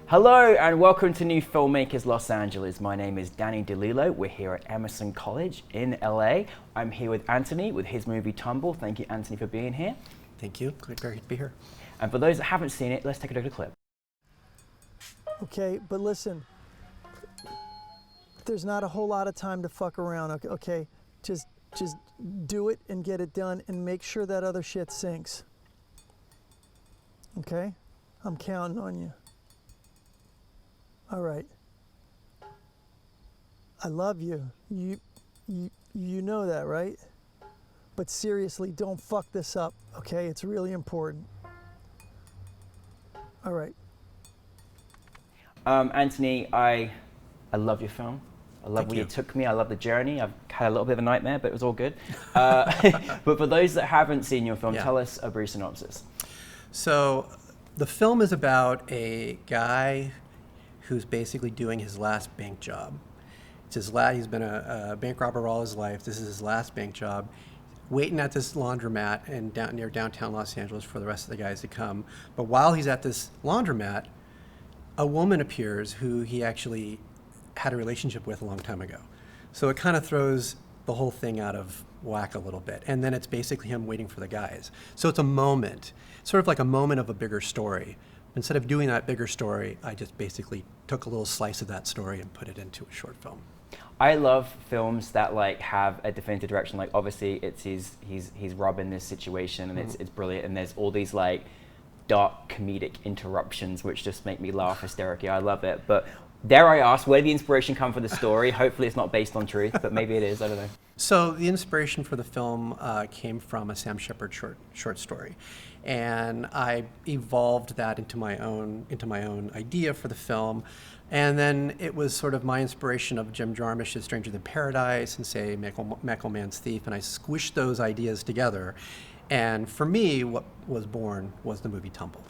Hello and welcome to New Filmmakers Los Angeles. My name is Danny De Lillo. We're here at Emerson College in LA. I'm here with Antony with his movie Tumble. Thank you, Antony, for being here. Thank you. Great to be here. And for those that haven't seen it, let's take a look at the clip. Okay, but listen, there's not a whole lot of time to fuck around, okay? Just do it and get it done and make sure that other shit sinks. Okay? I'm counting on you. All right. I love you. You know that, right? But seriously, don't fuck this up, okay? It's really important. All right. Antony, I love your film. I love where you took me. I love the journey. I've had a little bit of a nightmare, but it was all good. But for those that haven't seen your film, tell us a brief synopsis. So the film is about a guy who's basically doing his last bank job. It's his he's been a bank robber all his life. This is his last bank job. Waiting at this laundromat near downtown Los Angeles for the rest of the guys to come. But while he's at this laundromat, a woman appears who he actually had a relationship with a long time ago. So it kind of throws the whole thing out of whack a little bit. And then it's basically him waiting for the guys. So it's a moment, sort of like a moment of a bigger story. Instead of doing that bigger story, I just basically took a little slice of that story and put it into a short film. I love films that like have a definitive direction. Like obviously it's he's robbing this situation and it's brilliant, and there's all these like dark comedic interruptions which just make me laugh hysterically. I love it. But dare I ask, where did the inspiration come for the story? Hopefully it's not based on truth, but maybe it is, I don't know. So the inspiration for the film came from a Sam Shepard short story. And I evolved that into my own idea for the film. And then it was sort of my inspiration of Jim Jarmusch's Stranger Than Paradise and say Michael Mann's Thief, and I squished those ideas together. And for me, what was born was the movie Tumble.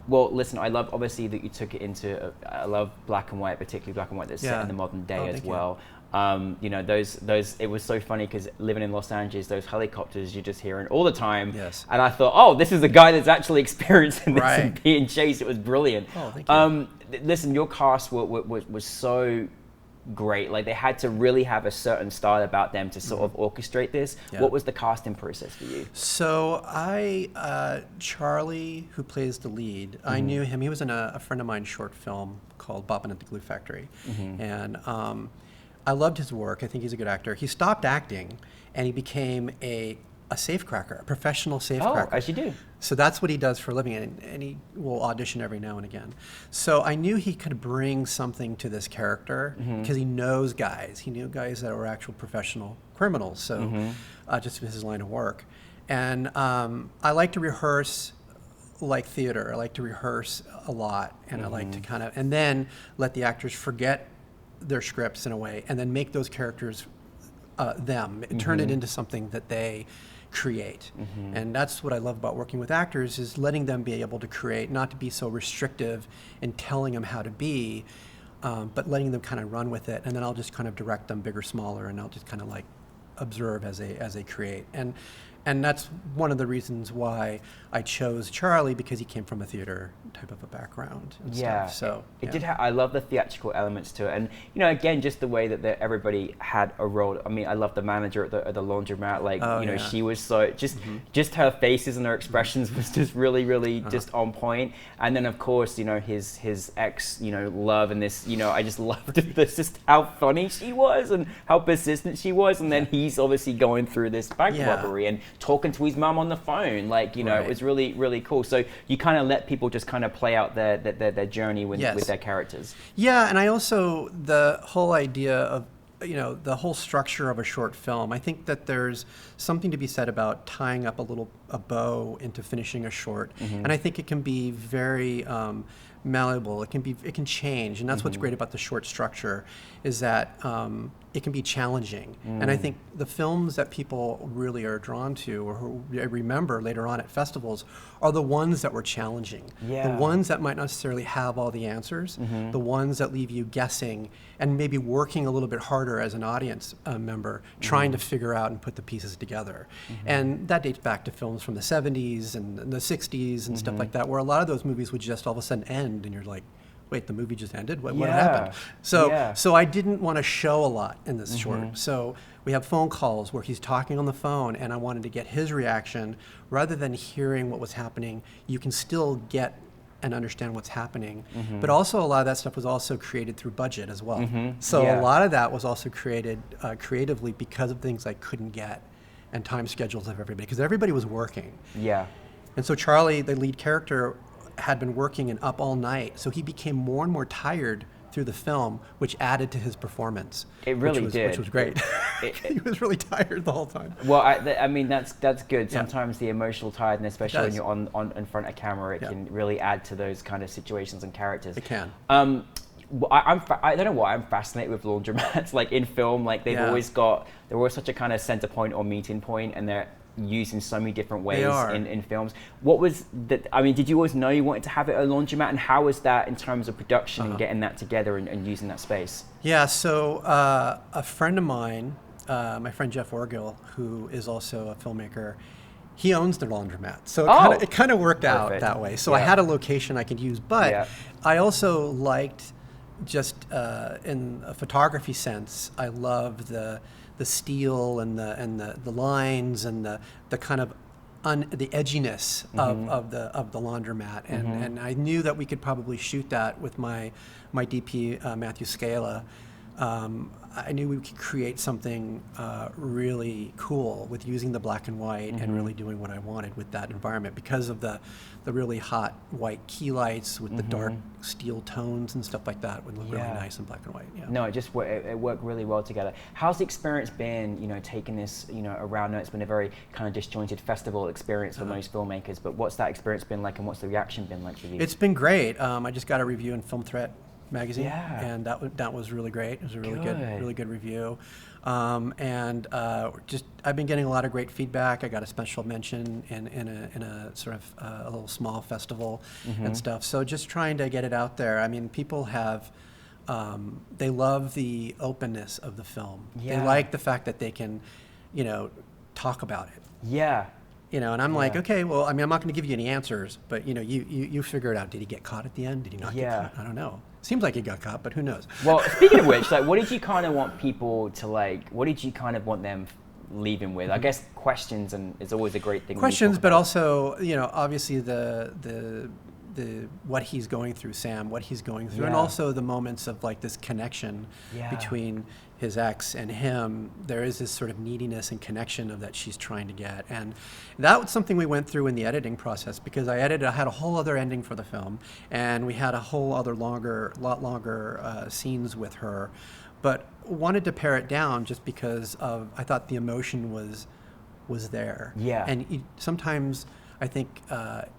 Well, listen, I love obviously that you took it into, I love black and white, particularly black and white that's set in the modern day as well. You know, those, it was so funny because living in Los Angeles, those helicopters you're just hearing all the time. Yes. And I thought, oh, this is a guy that's actually experiencing this and being chased. It was brilliant. Oh, thank you. Listen, your cast was so great. Like they had to really have a certain style about them to sort of orchestrate this. Yeah. What was the casting process for you? So Charlie, who plays the lead, I knew him. He was in a friend of mine's short film called Bobbin at the Glue Factory. And I loved his work. I think he's a good actor. He stopped acting and he became a safecracker, a professional safecracker. Oh, as you do. So that's what he does for a living, and he will audition every now and again. So I knew he could bring something to this character because he knows guys. He knew guys that were actual professional criminals, so just his line of work. And I like to rehearse like theater. I like to rehearse a lot, and I like to kind of, and then let the actors forget their scripts in a way, and then make those characters turn it into something that they create. And that's what I love about working with actors, is letting them be able to create, not to be so restrictive in telling them how to be, but letting them kind of run with it, and then I'll just kind of direct them bigger, smaller, and I'll just kind of like observe as they create. And that's one of the reasons why I chose Charlie, because he came from a theater type of a background and stuff. So it did I love the theatrical elements to it, and you know, again, just the way that everybody had a role. I mean, I love the manager at the laundromat. Like, you know, she was so just her faces and her expressions was just really just on point. And then of course, you know, his ex, you know, love, and this, you know, I just loved this, just how funny she was and how persistent she was. And then he's obviously going through this bank robbery and talking to his mum on the phone, like, you know, it was really cool. So you kind of let people just kind of play out their journey with their characters. Yeah, and I also, the whole idea of, you know, the whole structure of a short film, I think that there's something to be said about tying up a bow into finishing a short, and I think it can be very malleable. It can change, and that's what's great about the short structure, is that it can be challenging. And I think the films that people really are drawn to, or who remember later on at festivals, are the ones that were challenging. The ones that might not necessarily have all the answers, the ones that leave you guessing and maybe working a little bit harder as an audience member, trying to figure out and put the pieces together. And that dates back to films from the 70s and the 60s and stuff like that, where a lot of those movies would just all of a sudden end, and you're like, wait, the movie just ended? What happened? So I didn't want to show a lot in this short. So we have phone calls where he's talking on the phone, and I wanted to get his reaction. Rather than hearing what was happening, you can still get and understand what's happening. But also a lot of that stuff was also created through budget as well. So a lot of that was also created creatively because of things I couldn't get and time schedules of everybody, because everybody was working. Yeah. And so Charlie, the lead character, had been working and up all night, so he became more and more tired through the film, which added to his performance. It really did. Which was great. He was really tired the whole time. Well, I mean, that's good. Sometimes the emotional tiredness, especially when you're on in front of camera, it can really add to those kind of situations and characters. It can. I don't know why I'm fascinated with laundromats. Like in film, like they're always such a kind of center point or meeting point, and they're used in so many different ways in films. What was that? I mean, did you always know you wanted to have it a laundromat, and how was that in terms of production and getting that together and using that space? Yeah, so a friend of mine, my friend Jeff Orgill, who is also a filmmaker, he owns the laundromat. So it kind of worked out that way. So I had a location I could use, but I also liked just in a photography sense, I loved the steel and the lines and the kind of the edginess of the laundromat, and I knew that we could probably shoot that with my DP Matthew Scala. I knew we could create something really cool with using the black and white and really doing what I wanted with that environment because of the really hot white key lights with the dark steel tones and stuff like that would look really nice in black and white. Yeah. No, it worked really well together. How's the experience been, taking this, around? It's been a very kind of disjointed festival experience for most filmmakers, but what's that experience been like, and what's the reaction been like for you? It's been great. I just got a review in Film Threat magazine, and that was really great. It was a really good review, and I've been getting a lot of great feedback. I got a special mention in a sort of a little small festival and stuff. So just trying to get it out there. I mean, people have they love the openness of the film. They like the fact that they can, talk about it. Yeah. And I'm like, okay, well, I mean, I'm not going to give you any answers, but you figure it out. Did he get caught at the end? Did he not get caught? I don't know. Seems like he got caught, but who knows? Well, speaking of which, what did you kind of want people to like? What did you kind of want them leaving with? I guess questions is always a great thing. Questions, but also, obviously the what he's going through, Sam, what he's going through, and also the moments of like this connection between his ex and him. There is this sort of neediness and connection of that she's trying to get, and that was something we went through in the editing process, because I had a whole other ending for the film, and we had a whole other lot longer scenes with her, but wanted to pare it down just because I thought the emotion was there. Yeah, and sometimes I think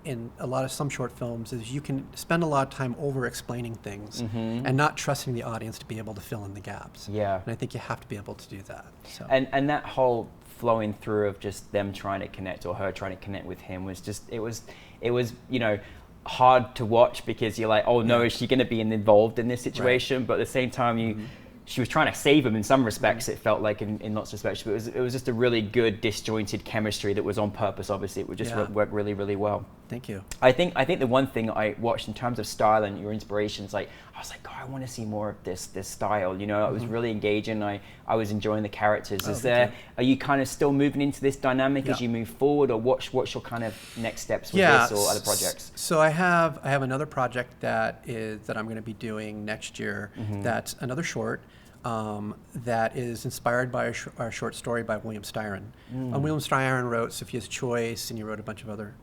in some short films is you can spend a lot of time over-explaining things and not trusting the audience to be able to fill in the gaps. Yeah. And I think you have to be able to do that. So. And that whole flowing through of just them trying to connect, or her trying to connect with him, was just, it was hard to watch, because you're like, oh no, is she going to be involved in this situation? Right. But at the same time, she was trying to save him in some respects, it felt like, in lots of respects. But it was just a really good disjointed chemistry that was on purpose. Obviously, it would just work really, really well. Thank you. I think the one thing I watched in terms of style and your inspirations, I was like, God, I want to see more of this style. It was really engaging. I was enjoying the characters. Are you kind of still moving into this dynamic as you move forward, or what's your kind of next steps with this or other projects? So I have another project that I'm going to be doing next year. That's another short. That is inspired by a short story by William Styron. William Styron wrote Sophia's Choice, and he wrote a bunch of other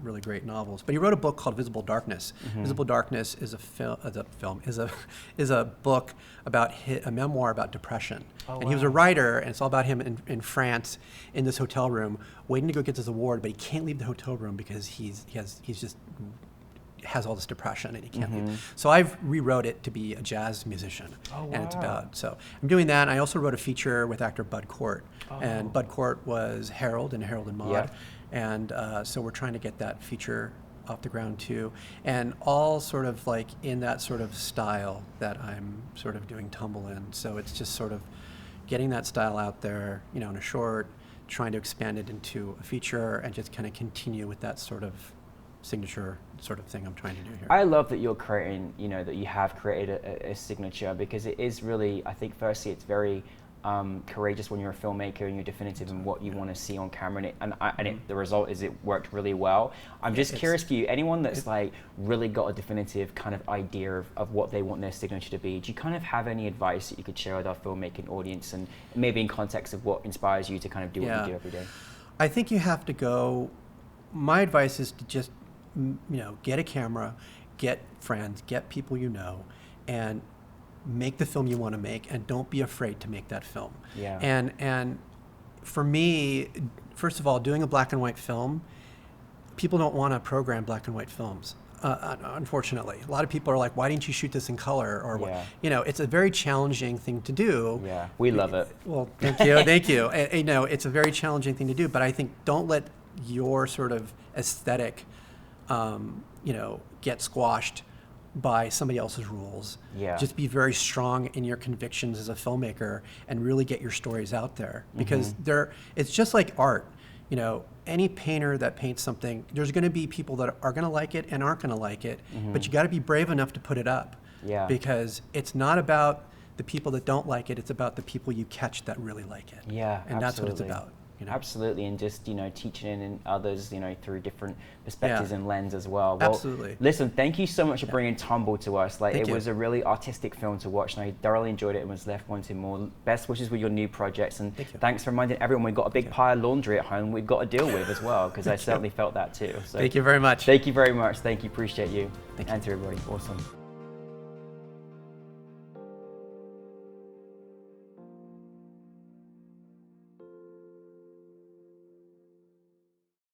really great novels. But he wrote a book called Visible Darkness. Visible Darkness is a book about a memoir about depression. And he was a writer, and it's all about him in France in this hotel room waiting to go get his award, but he can't leave the hotel room because he's just has all this depression and he can't leave. So I've rewrote it to be a jazz musician. And it's about, so I'm doing that. I also wrote a feature with actor Bud Cort. And Bud Cort was Harold in Harold and Maude. And so we're trying to get that feature off the ground too. And all sort of like in that sort of style that I'm sort of doing Tumble in. So it's just sort of getting that style out there, in a short, trying to expand it into a feature, and just kind of continue with that sort of signature sort of thing I'm trying to do here. I love that you're creating, that you have created a signature, because it is really, I think firstly it's very courageous when you're a filmmaker and you're definitive in what you want to see on camera, and the result is it worked really well. I'm just curious for you, anyone that's like really got a definitive kind of idea of what they want their signature to be, do you kind of have any advice that you could share with our filmmaking audience, and maybe in context of what inspires you to kind of do what you do every day? I think you have to go, my advice is to just, get a camera, get friends, get people and make the film you want to make, and don't be afraid to make that film. Yeah. And for me, first of all, doing a black and white film, people don't want to program black and white films. Unfortunately, a lot of people are like, "Why didn't you shoot this in color?" Or it's a very challenging thing to do. Yeah, we love it. Well, thank you, thank you. And, it's a very challenging thing to do, but I think don't let your sort of aesthetic, get squashed by somebody else's rules. Yeah. Just be very strong in your convictions as a filmmaker and really get your stories out there, because it's just like art. Any painter that paints something, there's going to be people that are going to like it and aren't going to like it, but you got to be brave enough to put it up. Yeah. Because it's not about the people that don't like it, it's about the people you catch that really like it. Yeah, and that's what it's about. Absolutely, and just teaching in others through different perspectives and lens as well. Absolutely. Listen, thank you so much for bringing Tumble to us. Thank you. Was a really artistic film to watch, and I thoroughly enjoyed it and was left wanting more. Best wishes with your new projects, and thanks for reminding everyone we've got a big pile of laundry at home we've got to deal with as well, because I certainly felt that too. So thank you very much. Thank you very much. Thank you, appreciate you. Thank you. And to everybody, awesome.